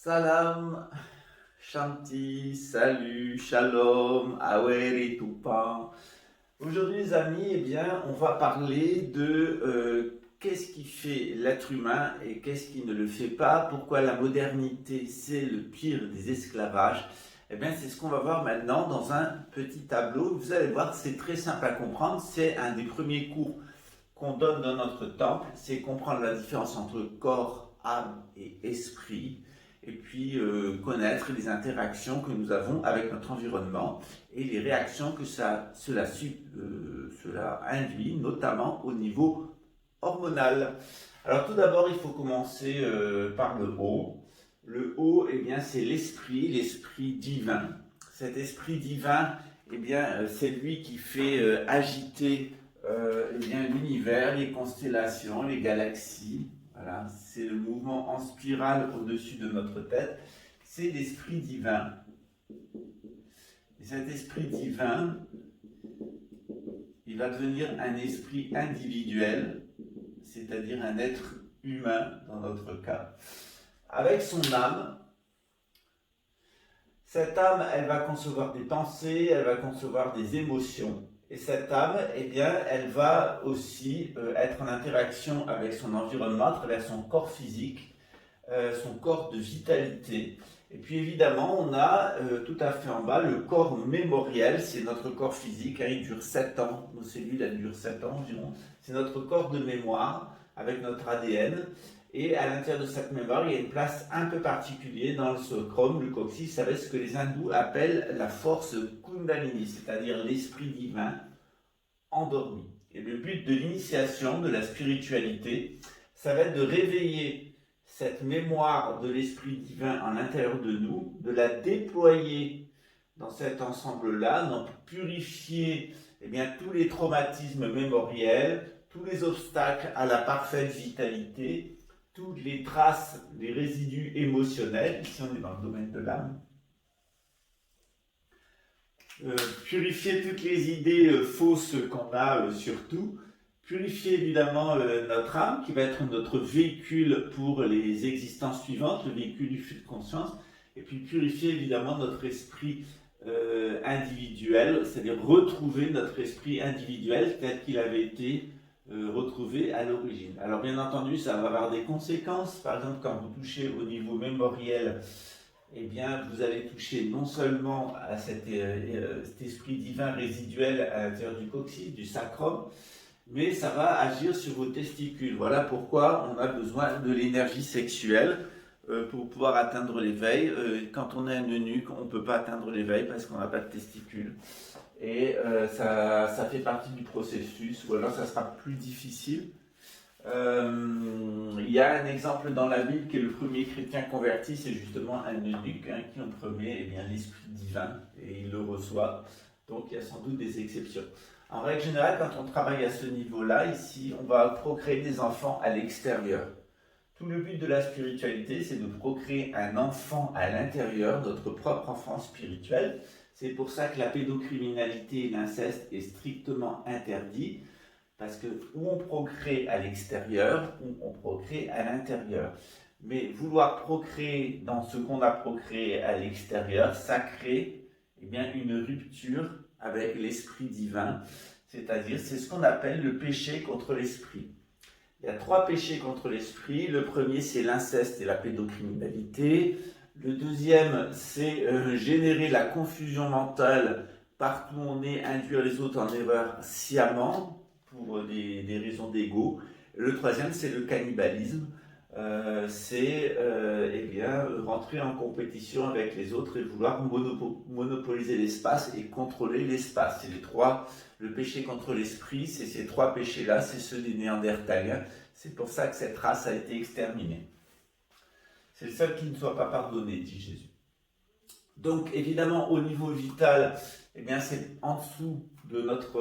Salam, Shanti, salut, shalom, aweri, tupan. Aujourd'hui, les amis, on va parler de qu'est-ce qui fait l'être humain et qu'est-ce qui ne le fait pas, pourquoi la modernité, c'est le pire des esclavages. C'est ce qu'on va voir maintenant dans un petit tableau. Vous allez voir, c'est très simple à comprendre. C'est un des premiers cours qu'on donne dans notre temple, c'est comprendre la différence entre corps, âme et esprit, et puis connaître les interactions que nous avons avec notre environnement et les réactions que cela induit, notamment au niveau hormonal. Alors tout d'abord, il faut commencer par le haut. Le haut, c'est l'esprit divin. Cet esprit divin, c'est lui qui fait agiter l'univers, les constellations, les galaxies. Voilà, c'est le mouvement en spirale au-dessus de notre tête. C'est l'esprit divin. Et cet esprit divin, il va devenir un esprit individuel, c'est-à-dire un être humain dans notre cas, avec son âme. Cette âme, elle va concevoir des pensées, elle va concevoir des émotions. Et cette âme, elle va aussi être en interaction avec son environnement à travers son corps physique, son corps de vitalité. Et puis évidemment, on a tout à fait en bas le corps mémoriel, c'est notre corps physique, il dure 7 ans, nos cellules elles durent 7 ans environ. C'est notre corps de mémoire avec notre ADN. Et à l'intérieur de cette mémoire, il y a une place un peu particulière dans le sacrum, le coccyx. Vous savez ce que les hindous appellent la force Kundalini, c'est-à-dire l'esprit divin endormi. Et le but de l'initiation de la spiritualité, ça va être de réveiller cette mémoire de l'esprit divin en l'intérieur de nous, de la déployer dans cet ensemble-là, donc purifier tous les traumatismes mémoriels, tous les obstacles à la parfaite vitalité, toutes les traces, les résidus émotionnels. Ici, on est dans le domaine de l'âme. Purifier toutes les idées fausses qu'on a surtout. Purifier évidemment notre âme, qui va être notre véhicule pour les existences suivantes, le véhicule du flux de conscience. Et puis purifier évidemment notre esprit individuel, c'est-à-dire retrouver notre esprit individuel tel qu'il avait été retrouvé à l'origine. Alors bien entendu, ça va avoir des conséquences. Par exemple, quand vous touchez au niveau mémoriel, vous allez toucher non seulement à cet esprit divin résiduel à l'intérieur du coccyx, du sacrum, mais ça va agir sur vos testicules. Voilà pourquoi on a besoin de l'énergie sexuelle pour pouvoir atteindre l'éveil. Quand on est un eunuque, on ne peut pas atteindre l'éveil parce qu'on n'a pas de testicules. Et ça fait partie du processus, ou alors ça sera plus difficile. Il y a un exemple dans la Bible qui est le premier chrétien converti, c'est justement un eunuque qui en premier l'esprit divin et il le reçoit. Donc il y a sans doute des exceptions. En règle générale, quand on travaille à ce niveau-là, ici, on va procréer des enfants à l'extérieur. Tout le but de la spiritualité, c'est de procréer un enfant à l'intérieur, notre propre enfant spirituel. C'est pour ça que la pédocriminalité et l'inceste est strictement interdit, parce que où on procrée à l'extérieur, ou on procrée à l'intérieur. Mais vouloir procréer dans ce qu'on a procréé à l'extérieur, ça crée une rupture avec l'esprit divin, c'est-à-dire c'est ce qu'on appelle le péché contre l'esprit. Il y a 3 péchés contre l'esprit. Le premier, c'est l'inceste et la pédocriminalité. Le deuxième, c'est générer la confusion mentale partout où on est, induire les autres en erreur sciemment pour des raisons d'ego. Le troisième, c'est le cannibalisme. C'est rentrer en compétition avec les autres et vouloir monopoliser l'espace et contrôler l'espace. C'est le péché contre l'esprit, c'est ces 3 péchés-là, c'est ceux des Néandertaliens. C'est pour ça que cette race a été exterminée. C'est le seul qui ne soit pas pardonné, dit Jésus. Donc évidemment, au niveau vital, c'est en dessous de notre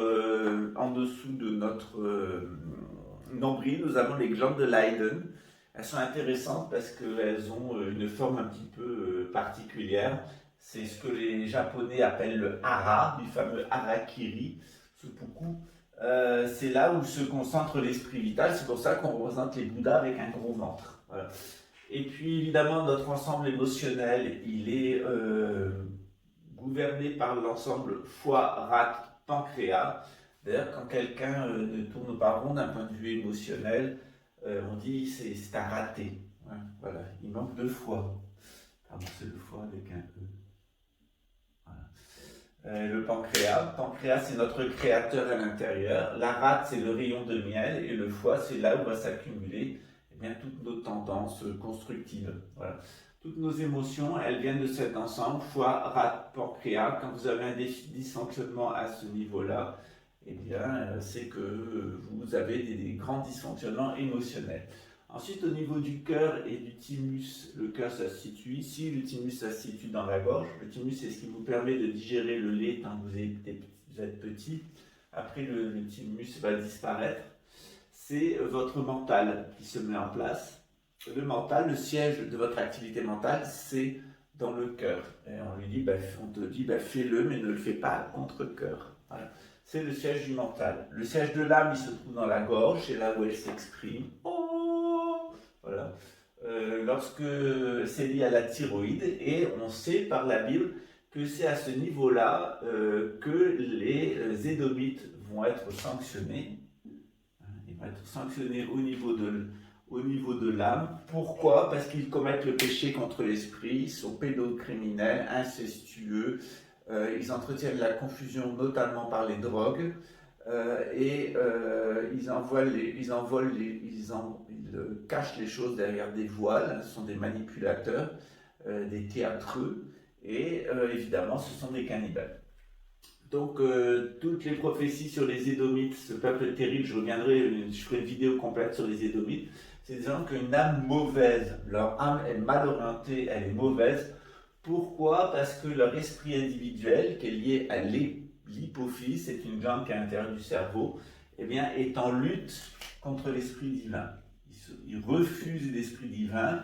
nombril, nous avons les glandes de Leyden. Elles sont intéressantes parce qu'elles ont une forme un petit peu particulière. C'est ce que les Japonais appellent le hara, du fameux harakiri, seppuku. C'est là où se concentre l'esprit vital. C'est pour ça qu'on représente les Bouddhas avec un gros ventre. Voilà. Et puis évidemment, notre ensemble émotionnel, il est gouverné par l'ensemble foie, rate, pancréas. D'ailleurs, quand quelqu'un ne tourne pas rond d'un point de vue émotionnel, on dit c'est un raté. Hein, voilà, il manque de foie. Pardon, c'est le foie avec un E. Voilà. Le pancréas, c'est notre créateur à l'intérieur. La rate, c'est le rayon de miel. Et le foie, c'est là où va s'accumuler toutes nos tendances constructives. Voilà. Toutes nos émotions, elles viennent de cet ensemble, foie, rate, pancréas. Quand vous avez un dysfonctionnement à ce niveau-là, eh bien, c'est que vous avez des grands dysfonctionnements émotionnels. Ensuite, au niveau du cœur et du thymus, le cœur, ça se situe ici, le thymus, ça se situe dans la gorge. Le thymus, c'est ce qui vous permet de digérer le lait tant que vous êtes petit. Après, le thymus va disparaître. C'est votre mental qui se met en place. Le mental, le siège de votre activité mentale, c'est dans le cœur. Et on te dit, fais-le, mais ne le fais pas contre cœur. Voilà. C'est le siège du mental. Le siège de l'âme, il se trouve dans la gorge, c'est là où elle s'exprime. Oh, voilà. Lorsque c'est lié à la thyroïde, et on sait par la Bible que c'est à ce niveau-là que les édomites vont être sanctionnés. Ils vont être sanctionnés au niveau de l'âme. Pourquoi? Parce qu'ils commettent le péché contre l'esprit, ils sont pédocriminels, incestueux, ils entretiennent la confusion notamment par les drogues, ils cachent les choses derrière des voiles, ce sont des manipulateurs, des théâtreux, et évidemment ce sont des cannibales. Donc, toutes les prophéties sur les Édomites, ce peuple terrible, je ferai une vidéo complète sur les Édomites, c'est des gens qui ont une âme mauvaise. Leur âme est mal orientée, elle est mauvaise. Pourquoi? Parce que leur esprit individuel, qui est lié à l'hypophyse, c'est une glande qui est à l'intérieur du cerveau, eh bien, est en lutte contre l'esprit divin. Ils refusent l'esprit divin,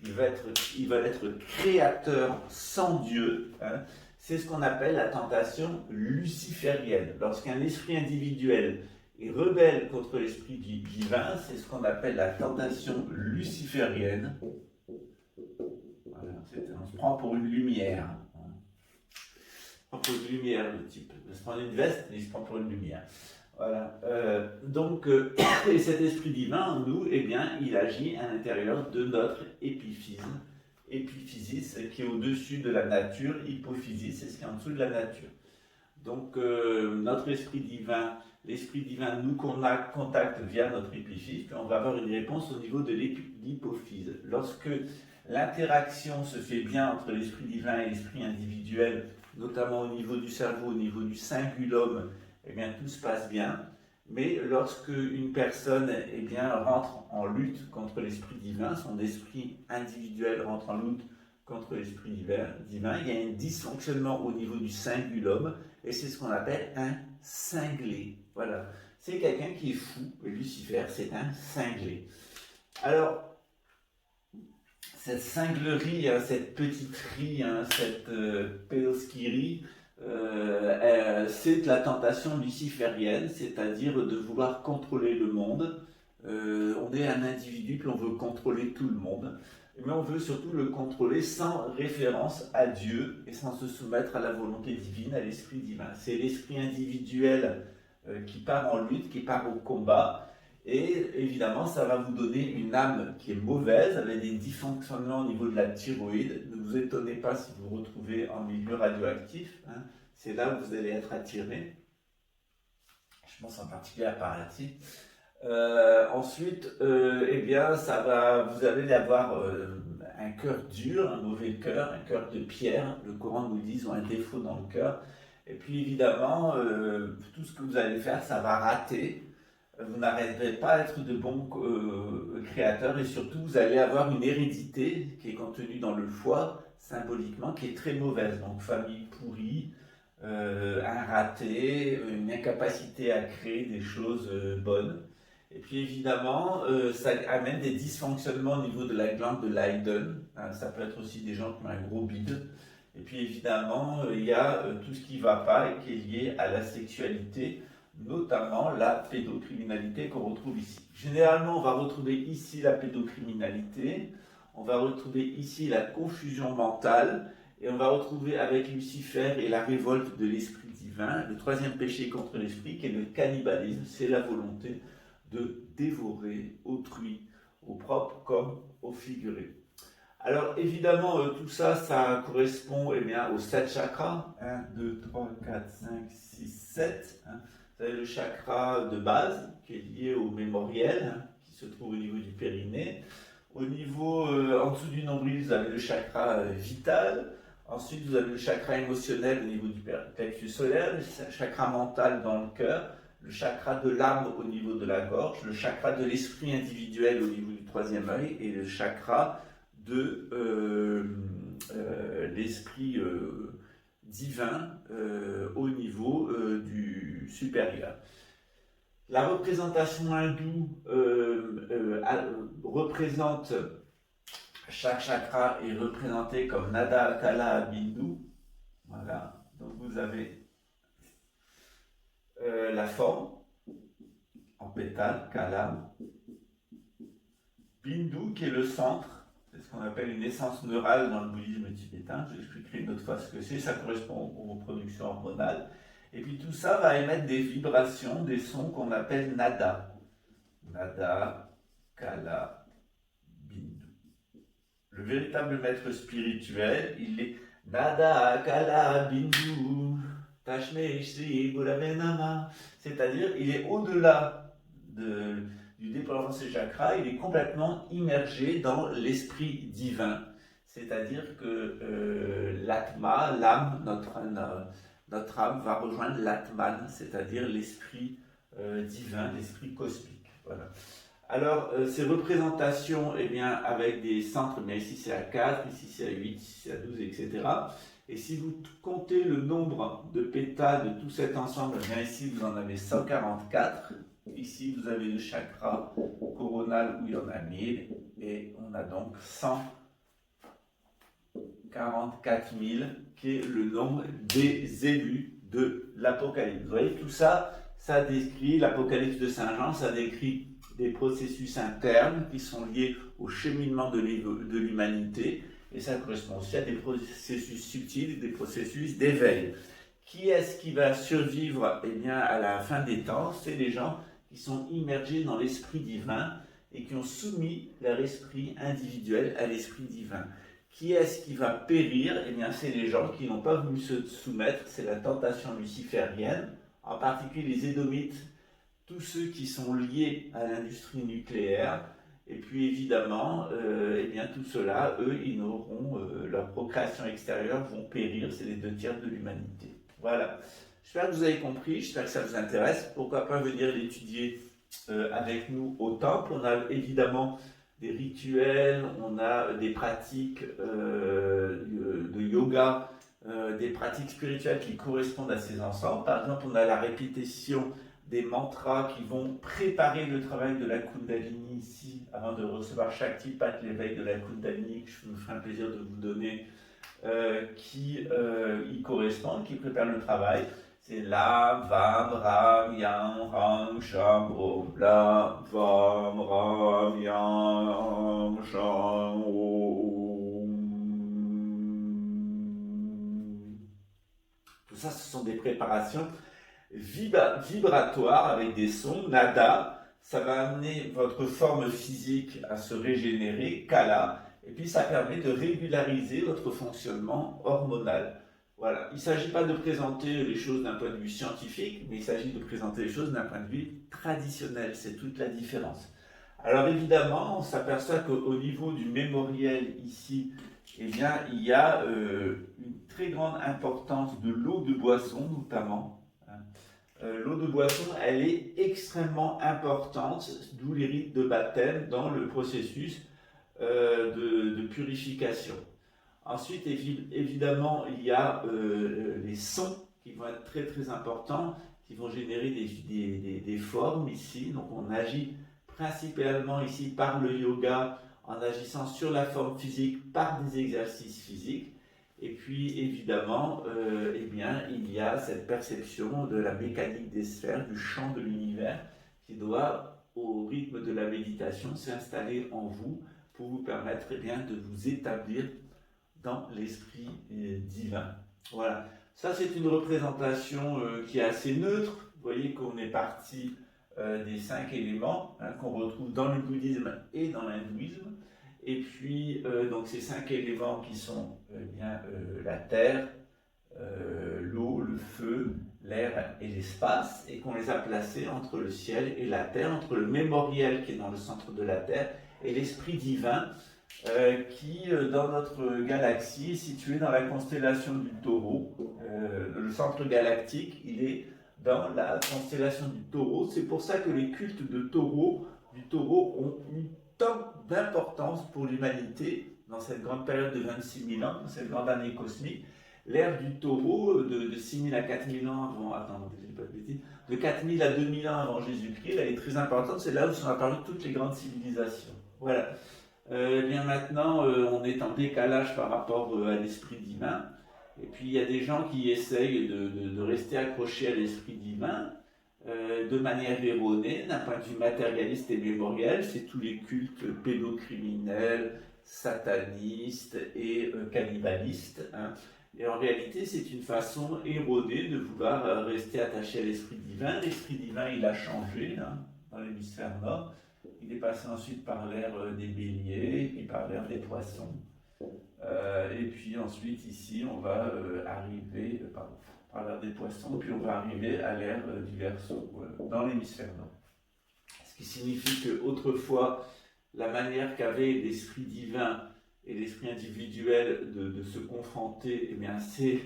ils veulent être créateurs sans Dieu. Hein. C'est ce qu'on appelle la tentation luciférienne. Lorsqu'un esprit individuel est rebelle contre l'esprit divin, c'est ce qu'on appelle la tentation luciférienne. Voilà, on se prend pour une lumière. On se prend pour une lumière, le type. Il se prend une veste, mais il se prend pour une lumière. Voilà. Et cet esprit divin en nous, eh bien, il agit à l'intérieur de notre épiphyse. Épiphysis, qui est au-dessus de la nature, hypophysis, c'est ce qui est en dessous de la nature. Donc, notre esprit divin, l'esprit divin nous contacte via notre épiphyse, puis on va avoir une réponse au niveau de l'hypophyse. Lorsque l'interaction se fait bien entre l'esprit divin et l'esprit individuel, notamment au niveau du cerveau, au niveau du cingulum, eh bien, tout se passe bien. Mais lorsque une personne rentre en lutte contre l'esprit divin, son esprit individuel rentre en lutte contre l'esprit divin, il y a un dysfonctionnement au niveau du cingulum, et c'est ce qu'on appelle un cinglé. Voilà. C'est quelqu'un qui est fou, et Lucifer, c'est un cinglé. Alors, cette cinglerie, cette petiterie, cette pédosquirie, c'est de la tentation luciférienne, c'est-à-dire de vouloir contrôler le monde. On est un individu, puis on veut contrôler tout le monde, mais on veut surtout le contrôler sans référence à Dieu et sans se soumettre à la volonté divine, à l'esprit divin. C'est l'esprit individuel qui part en lutte, qui part au combat, et évidemment ça va vous donner une âme qui est mauvaise, avec des dysfonctionnements au niveau de la thyroïde. Ne vous étonnez pas si vous vous retrouvez en milieu radioactif, hein. C'est là où vous allez être attiré. Je pense en particulier à Paraty. Ensuite, vous allez avoir un cœur dur, un mauvais cœur, un cœur de pierre. Le Coran nous dit qu'ils ont un défaut dans le cœur. Et puis évidemment, tout ce que vous allez faire, ça va rater. Vous n'arriverez pas à être de bons créateurs, et surtout vous allez avoir une hérédité qui est contenue dans le foie, symboliquement, qui est très mauvaise. Donc famille pourrie, un raté, une incapacité à créer des choses bonnes. Et puis évidemment, ça amène des dysfonctionnements au niveau de la glande de Leyden. Ça peut être aussi des gens qui ont un gros bide. Et puis évidemment, il y a tout ce qui ne va pas et qui est lié à la sexualité, notamment la pédocriminalité qu'on retrouve ici. Généralement, on va retrouver ici la pédocriminalité. on va retrouver ici la confusion mentale, et on va retrouver avec Lucifer et la révolte de l'esprit divin, le troisième péché contre l'esprit, qui est le cannibalisme, c'est la volonté de dévorer autrui, au propre comme au figuré. Alors évidemment, tout ça, ça correspond aux 7 chakras, 1, 2, 3, 4, 5, 6, 7. Vous avez le chakra de base, qui est lié au mémoriel, qui se trouve au niveau du périnée. Au niveau, en dessous du nombril, vous avez le chakra vital. Ensuite, vous avez le chakra émotionnel au niveau du plexus solaire, le chakra mental dans le cœur, le chakra de l'âme au niveau de la gorge, le chakra de l'esprit individuel au niveau du troisième œil et le chakra de l'esprit divin au niveau du supérieur. La représentation hindoue représente chaque chakra est représenté comme Nada, Kala, Bindu. Voilà, donc vous avez la forme en pétale, Kala, Bindu qui est le centre, c'est ce qu'on appelle une essence neurale dans le bouddhisme tibétain. Je expliquerai une autre fois ce que c'est, ça correspond aux productions hormonales. Et puis tout ça va émettre des vibrations, des sons qu'on appelle Nada. Nada, Kala, Bindu. Le véritable maître spirituel, il est Nada, Kala, Bindu, Tashme, Shri, Guravenama. C'est-à-dire, il est au-delà du déploiement de ses chakras, il est complètement immergé dans l'esprit divin. C'est-à-dire que l'Atma, l'âme, notre âme va rejoindre l'Atman, c'est-à-dire l'esprit divin, l'esprit cosmique. Voilà. Alors, ces représentations, avec des centres, mais ici c'est à 4, ici c'est à 8, ici c'est à 12, etc. Et si vous comptez le nombre de pétales de tout cet ensemble, ici vous en avez 144. Ici vous avez le chakra coronal où il y en a 1000. Et on a donc 144 000 qui est le nombre des élus de l'Apocalypse. Vous voyez, tout ça, ça décrit l'Apocalypse de Saint Jean, ça décrit des processus internes qui sont liés au cheminement de l'humanité, et ça correspond aussi à des processus subtils, des processus d'éveil. Qui est-ce qui va survivre à la fin des temps? C'est les gens qui sont immergés dans l'esprit divin et qui ont soumis leur esprit individuel à l'esprit divin. Qui est-ce qui va périr? C'est les gens qui n'ont pas voulu se soumettre, c'est la tentation luciférienne, en particulier les Édomites, tous ceux qui sont liés à l'industrie nucléaire, et puis évidemment, tout cela, eux, ils n'auront, leur procréation extérieure vont périr, c'est les 2/3 de l'humanité. Voilà, j'espère que vous avez compris, j'espère que ça vous intéresse, pourquoi pas venir l'étudier avec nous au temple. On a évidemment des rituels, on a des pratiques de yoga, des pratiques spirituelles qui correspondent à ces ensembles. Par exemple, on a la répétition des mantras qui vont préparer le travail de la Kundalini ici, avant de recevoir chaque type à l'éveil de la Kundalini, que je me ferai un plaisir de vous donner, qui y correspondent, qui préparent le travail. C'est la, vam, ram, yang, ram, sham, om, la, vam, ram, yang, ram, sham, om. Tout ça, ce sont des préparations vibratoire avec des sons, nada, ça va amener votre forme physique à se régénérer, kala, et puis ça permet de régulariser votre fonctionnement hormonal. Voilà, il ne s'agit pas de présenter les choses d'un point de vue scientifique, mais il s'agit de présenter les choses d'un point de vue traditionnel, c'est toute la différence. Alors évidemment, on s'aperçoit qu'au niveau du mémoriel ici, il y a une très grande importance de l'eau de boisson notamment. L'eau de boisson, elle est extrêmement importante, d'où les rites de baptême dans le processus de purification. Ensuite, évidemment, il y a les sons qui vont être très très importants, qui vont générer des formes ici. Donc on agit principalement ici par le yoga, en agissant sur la forme physique par des exercices physiques. Et puis évidemment, il y a cette perception de la mécanique des sphères, du champ de l'univers, qui doit, au rythme de la méditation, s'installer en vous pour vous permettre de vous établir dans l'esprit divin. Voilà, ça c'est une représentation qui est assez neutre. Vous voyez qu'on est parti des 5 éléments qu'on retrouve dans le bouddhisme et dans l'hindouisme. Et puis, donc ces 5 éléments qui sont la terre, l'eau, le feu, l'air et l'espace, et qu'on les a placés entre le ciel et la terre, entre le mémoriel qui est dans le centre de la terre et l'esprit divin qui, dans notre galaxie, est situé dans la constellation du Taureau. Le centre galactique, il est dans la constellation du Taureau. C'est pour ça que les cultes du Taureau ont eu tant d'importance pour l'humanité dans cette grande période de 26 000 ans, dans cette grande année cosmique. L'ère du Taureau, de 6 000 à 4 000 ans avant, de 4 000 à 2 000 ans avant Jésus-Christ, elle est très importante. C'est là où sont apparues toutes les grandes civilisations. Voilà. Bien maintenant, on est en décalage par rapport à l'esprit divin. Et puis il y a des gens qui essayent de rester accrochés à l'esprit divin de manière erronée, d'un point de vue matérialiste et mémoriel. C'est tous les cultes pédocriminels, satanistes et cannibalistes. Et en réalité, c'est une façon erronée de vouloir rester attaché à l'esprit divin. L'esprit divin, il a changé dans l'hémisphère nord. Il est passé ensuite par l'ère des béliers, puis par l'ère des poissons. Et puis ensuite, ici, on va arriver par l'ère des poissons, puis on va arriver à l'ère du Verseau, dans l'hémisphère nord. Ce qui signifie qu'autrefois, la manière qu'avait l'esprit divin et l'esprit individuel de se confronter, c'est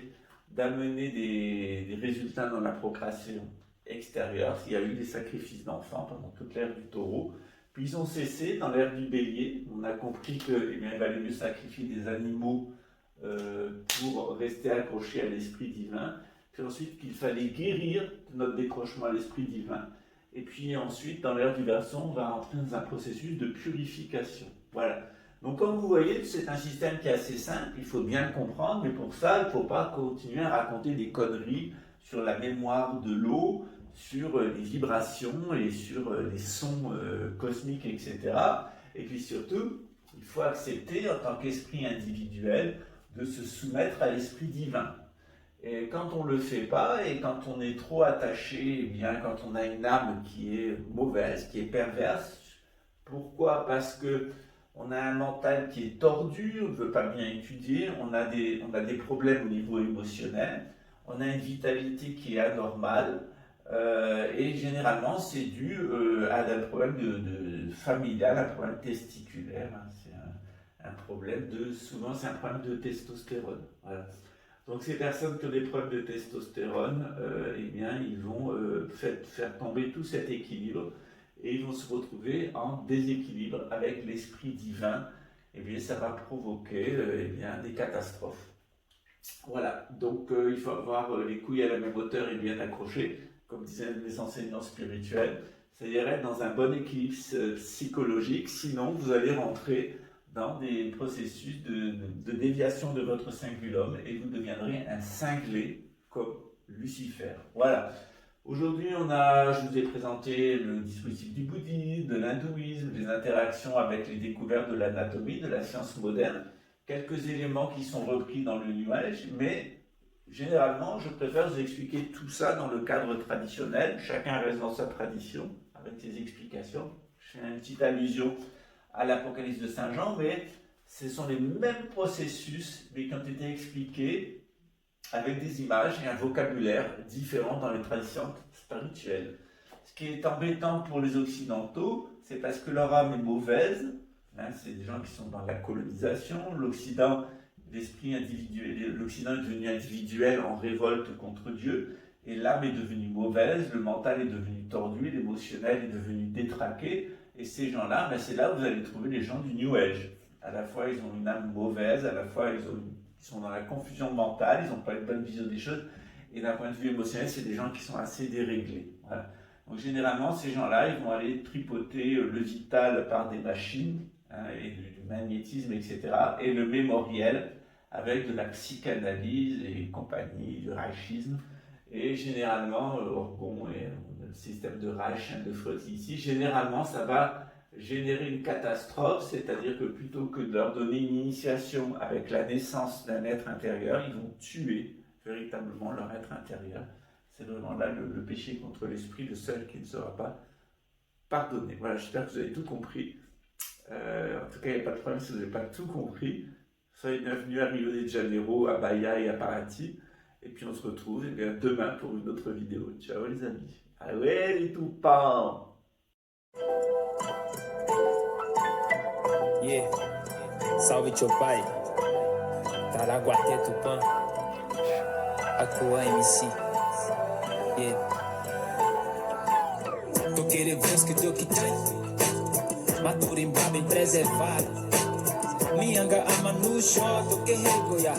d'amener des résultats dans la procréation extérieure. Il y a eu des sacrifices d'enfants pendant toute l'ère du Taureau. Puis ils ont cessé dans l'ère du Bélier. On a compris qu'il valait mieux sacrifier des animaux pour rester accroché à l'esprit divin. Puis ensuite qu'il fallait guérir de notre décrochement à l'esprit divin. Et puis ensuite, dans l'ère du Verseau, on va entrer dans un processus de purification. Voilà. Donc comme vous voyez, c'est un système qui est assez simple, il faut bien le comprendre, mais pour ça, il ne faut pas continuer à raconter des conneries sur la mémoire de l'eau, sur les vibrations et sur les sons cosmiques, etc. Et puis surtout, il faut accepter en tant qu'esprit individuel de se soumettre à l'esprit divin. Et quand on ne le fait pas, et quand on est trop attaché, quand on a une âme qui est mauvaise, qui est perverse, pourquoi ? Parce que on a un mental qui est tordu, on ne veut pas bien étudier, on a des problèmes au niveau émotionnel, on a une vitalité qui est anormale, et généralement c'est dû à un problème familial, un problème testiculaire. C'est un problème souvent c'est un problème de testostérone. Voilà. Donc ces personnes qui ont des problèmes de testostérone, ils vont faire tomber tout cet équilibre et ils vont se retrouver en déséquilibre avec l'esprit divin. Ça va provoquer des catastrophes. Voilà, donc il faut avoir les couilles à la même hauteur et bien accrochées, comme disaient les enseignants spirituels, c'est-à-dire être dans un bon équilibre psychologique, sinon vous allez rentrer dans des processus de déviation de votre cingulum et vous deviendrez un cinglé comme Lucifer. Voilà. Aujourd'hui, je vous ai présenté le dispositif du bouddhisme, de l'hindouisme, des interactions avec les découvertes de l'anatomie, de la science moderne, quelques éléments qui sont repris dans le New Age, mais généralement, je préfère vous expliquer tout ça dans le cadre traditionnel. Chacun reste dans sa tradition, avec ses explications. Je fais une petite allusion à l'Apocalypse de Saint Jean, mais ce sont les mêmes processus, mais qui ont été expliqués avec des images et un vocabulaire différent dans les traditions spirituelles. Ce qui est embêtant pour les Occidentaux, c'est parce que leur âme est mauvaise. C'est des gens qui sont dans la colonisation. L'Occident, l'esprit individuel, l'Occident est devenu individuel en révolte contre Dieu, et l'âme est devenue mauvaise, le mental est devenu tordu, l'émotionnel est devenu détraqué, et ces gens-là, c'est là où vous allez trouver les gens du New Age. À la fois, ils ont une âme mauvaise, à la fois, ils sont dans la confusion mentale, ils n'ont pas une bonne vision des choses, et d'un point de vue émotionnel, c'est des gens qui sont assez déréglés. Voilà. Donc généralement, ces gens-là, ils vont aller tripoter le vital par des machines, et du magnétisme, etc., et le mémoriel avec de la psychanalyse et compagnie, du reichisme, et généralement, Orgon et le système de Reich, de Freud ici, généralement, ça va générer une catastrophe, c'est-à-dire que plutôt que de leur donner une initiation avec la naissance d'un être intérieur, ils vont tuer véritablement leur être intérieur. C'est vraiment là le péché contre l'esprit, le seul qui ne sera pas pardonné. Voilà, j'espère que vous avez tout compris. En tout cas, il n'y a pas de problème si vous n'avez pas tout compris. Soyez bienvenus à Rio de Janeiro, à Bahia et à Paraty. Et puis on se retrouve demain pour une autre vidéo. Ciao les amis. Ah ouais, les tout pas. Yeah, salve teu pai, Taraguaté Tupã, Aqua MC, yeah. Toquele que teu que tem, Maturimba bem preservado, Mianga Amanu Xó, toque regoiá.